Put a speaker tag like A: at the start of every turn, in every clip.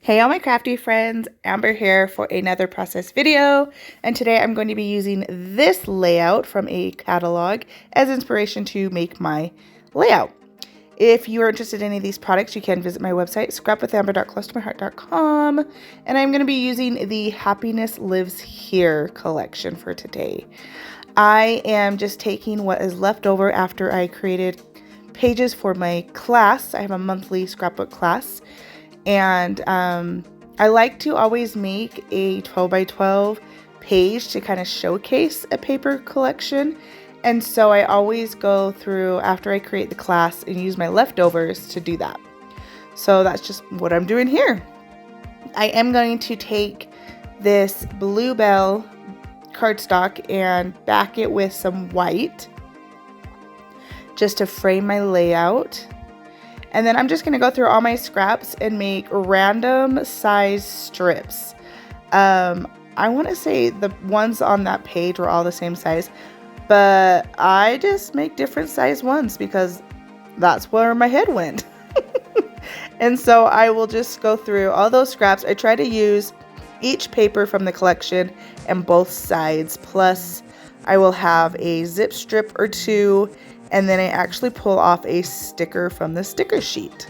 A: Hey all my crafty friends, Amber here for another process video, and today I'm going to be using this layout from a catalog as inspiration to make my layout. If you are interested in any of these products, you can visit my website, scrapwithamber.closetomyheart.com, and I'm going to be using the Happiness Lives Here collection for today. I am just taking what is left over after I created pages for my class. I have a monthly scrapbook class. And I like to always make a 12 by 12 page to kind of showcase a paper collection. And so I always go through after I create the class and use my leftovers to do that. So that's just what I'm doing here. I am going to take this Bluebell cardstock and back it with some white just to frame my layout. And then I'm just going to go through all my scraps and make random size strips. I want to say the ones on that page were all the same size, but I just make different size ones because that's where my head went. And so I will just go through all those scraps. I try to use each paper from the collection and both sides, plus I will have a zip strip or two, and then I actually pull off a sticker from the sticker sheet.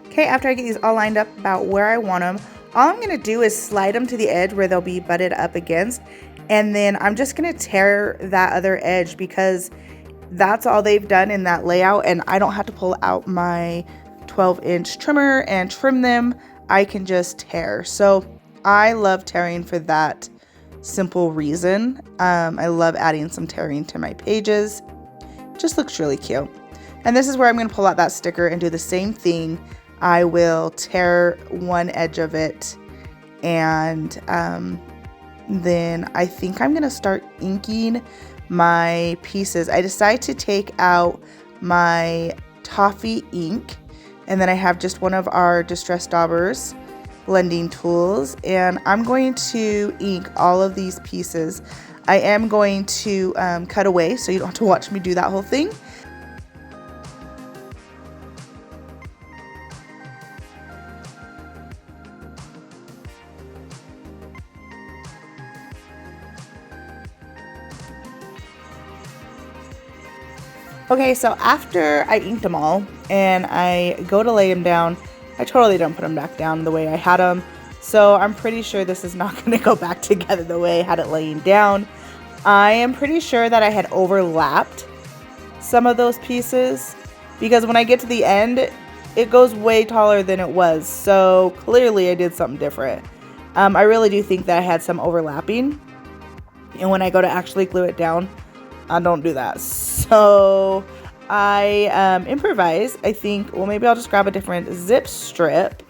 A: Okay, after I get these all lined up about where I want them, all I'm going to do is slide them to the edge where they'll be butted up against, and then I'm just going to tear that other edge because that's all they've done in that layout, and I don't have to pull out my 12-inch trimmer and trim them. I can just tear. So I love tearing for that simple reason. I love adding some tearing to my pages. Just looks really cute. And this is where I'm going to pull out that sticker and do the same thing. I will tear one edge of it, and then I think I'm going to start inking my pieces. I decide to take out my toffee ink, and then I have just one of our Distress Daubers blending tools, and I'm going to ink all of these pieces. I am going to cut away so you don't have to watch me do that whole thing. Okay, so after I inked them all and I go to lay them down, I totally don't put them back down the way I had them. So I'm pretty sure this is not going to go back together the way I had it laying down. I am pretty sure that I had overlapped some of those pieces because when I get to the end, it goes way taller than it was. So clearly I did something different. I really do think that I had some overlapping. And when I go to actually glue it down, I don't do that. So I improvise. I think, well, maybe I'll just grab a different zip strip,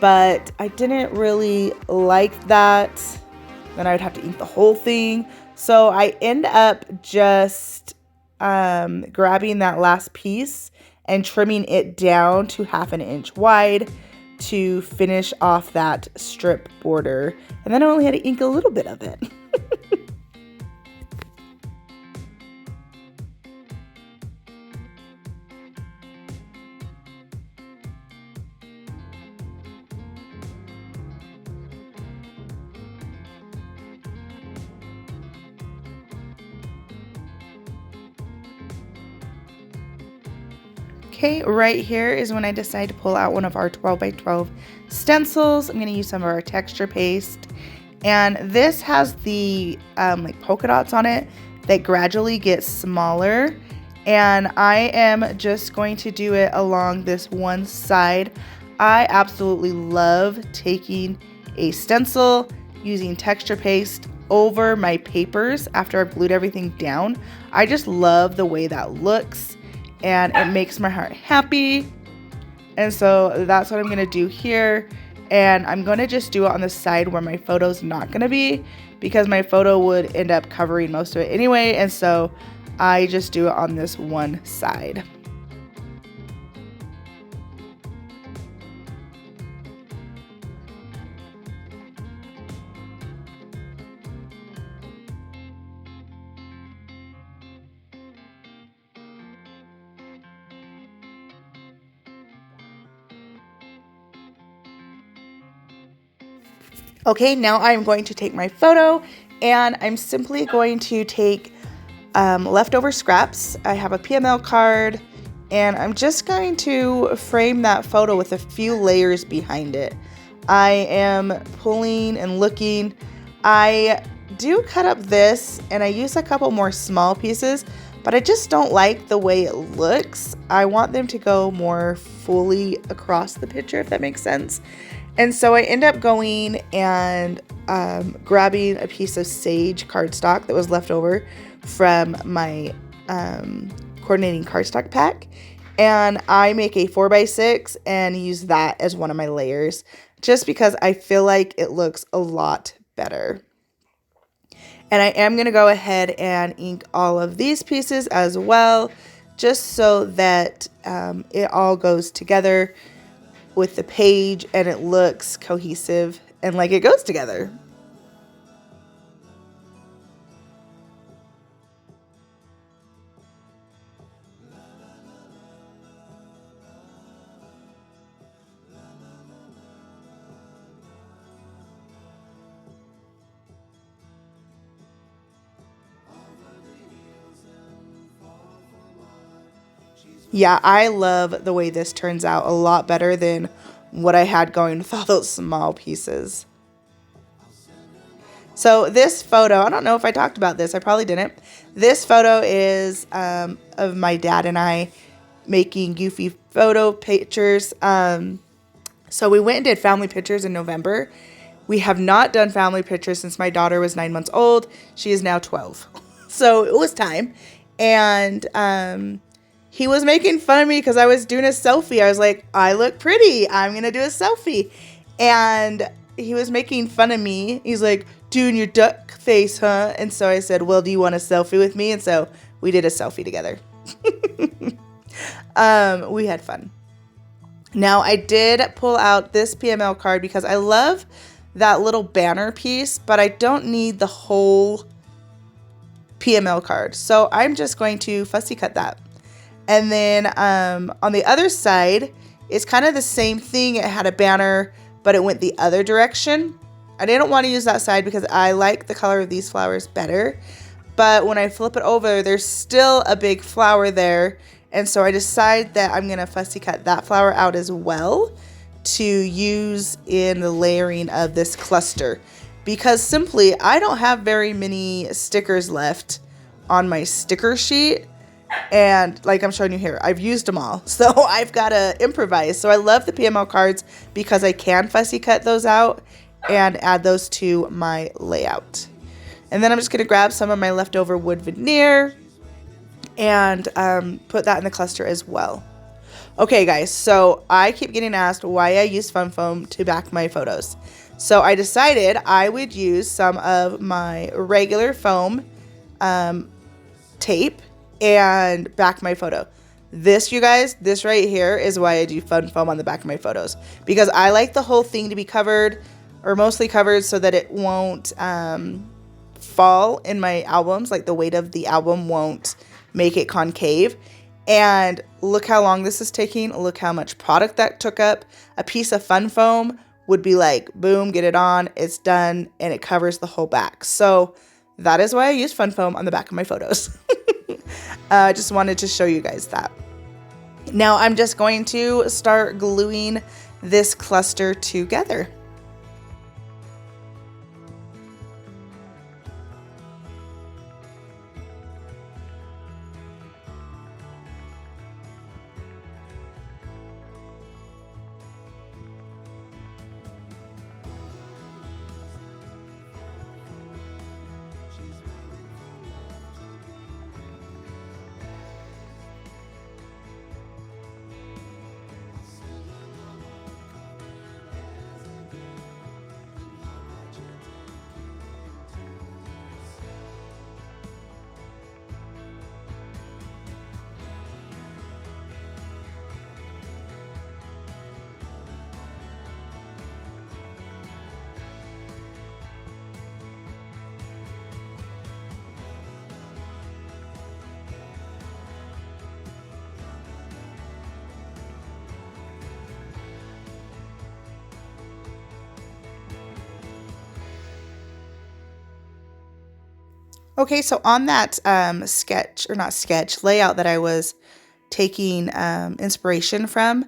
A: but I didn't really like that. Then I would have to ink the whole thing. So I end up just grabbing that last piece and trimming it down to 1/2 inch wide to finish off that strip border. And then I only had to ink a little bit of it. Okay, right here is when I decide to pull out one of our 12 by 12 stencils. I'm going to use some of our texture paste. And this has the like polka dots on it that gradually get smaller. And I am just going to do it along this one side. I absolutely love taking a stencil, using texture paste over my papers after I've glued everything down. I just love the way that looks. and it makes my heart happy. And so that's what I'm going to do here. And I'm going to just do it on the side where my photo's not going to be, because my photo would end up covering most of it anyway. And so I just do it on this one side. Okay, now I'm going to take my photo, and I'm simply going to take leftover scraps. I have a PML card, and I'm just going to frame that photo with a few layers behind it. I am pulling and looking. I do cut up this, and I use a couple more small pieces, but I just don't like the way it looks. I want them to go more fully across the picture, if that makes sense. And so I end up going and grabbing a piece of sage cardstock that was left over from my coordinating cardstock pack. And I make a 4x6 and use that as one of my layers, just because I feel like it looks a lot better. And I am going to go ahead and ink all of these pieces as well, just so that it all goes together with the page and it looks cohesive and like it goes together. Yeah, I love the way this turns out, a lot better than what I had going with all those small pieces. So this photo, I don't know if I talked about this, I probably didn't. This photo is of my dad and I making goofy photo pictures. So we went and did family pictures in November. We have not done family pictures since my daughter was 9 months old. She is now 12. So it was time. And he was making fun of me because I was doing a selfie. I was like, I look pretty. I'm going to do a selfie. And he was making fun of me. He's like, doing your duck face, huh? And so I said, well, do you want a selfie with me? And so we did a selfie together. We had fun. Now I did pull out this PML card because I love that little banner piece, but I don't need the whole PML card. So I'm just going to fussy cut that. And then on the other side, it's kind of the same thing. It had a banner, but it went the other direction. I didn't want to use that side because I like the color of these flowers better. But when I flip it over, there's still a big flower there. And so I decide that I'm going to fussy cut that flower out as well to use in the layering of this cluster. Because simply, I don't have very many stickers left on my sticker sheet. And like I'm showing you here, I've used them all. So I've got to improvise. So I love the PML cards because I can fussy cut those out and add those to my layout. And then I'm just going to grab some of my leftover wood veneer and put that in the cluster as well. Okay, guys, so I keep getting asked why I use fun foam to back my photos. So I decided I would use some of my regular foam tape and back my photo. This, you guys, this right here is why I do fun foam on the back of my photos, because I like the whole thing to be covered or mostly covered so that it won't fall in my albums. Like the weight of the album won't make it concave. And look how long this is taking. Look how much product that took up. A piece of fun foam would be like, boom, get it on, it's done, and it covers the whole back. So that is why I use fun foam on the back of my photos. I just wanted to show you guys that. Now I'm just going to start gluing this cluster together. Okay, so on that layout that I was taking inspiration from,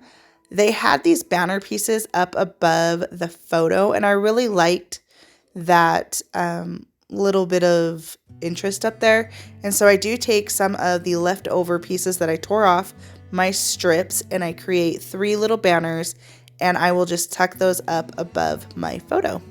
A: they had these banner pieces up above the photo, and I really liked that little bit of interest up there. And so I do take some of the leftover pieces that I tore off my strips, and I create 3 little banners, and I will just tuck those up above my photo.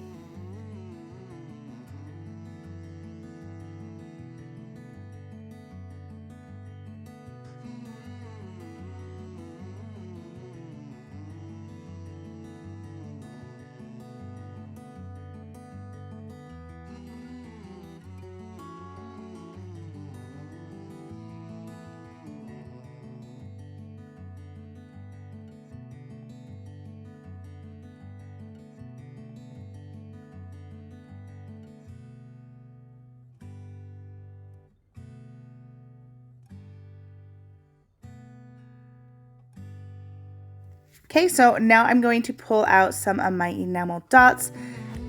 A: Okay, so now I'm going to pull out some of my enamel dots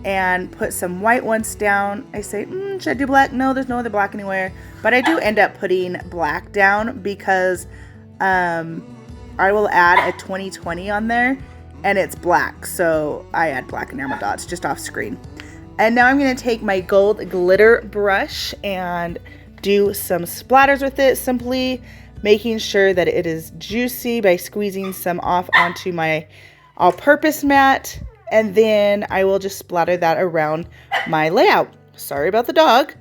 A: and put some white ones down. I say, should I do black? No, there's no other black anywhere. But I do end up putting black down because I will add a 2020 on there and it's black. So I add black enamel dots just off screen. And now I'm going to take my gold glitter brush and do some splatters with it, simply making sure that it is juicy by squeezing some off onto my all-purpose mat. And then I will just splatter that around my layout. Sorry about the dog.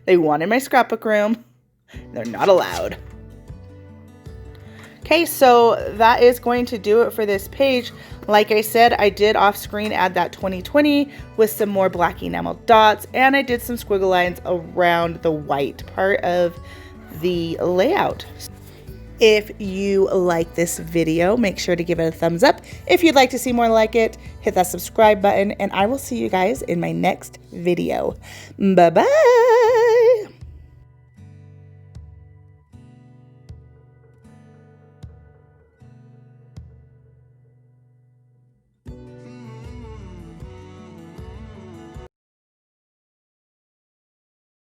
A: They wanted my scrapbook room. They're not allowed. Okay, so that is going to do it for this page. Like I said, I did off screen add that 2020 with some more black enamel dots, and I did some squiggle lines around the white part of the layout. If you like this video, make sure to give it a thumbs up. If you'd like to see more like it, hit that subscribe button, and I will see you guys in my next video. Bye-bye.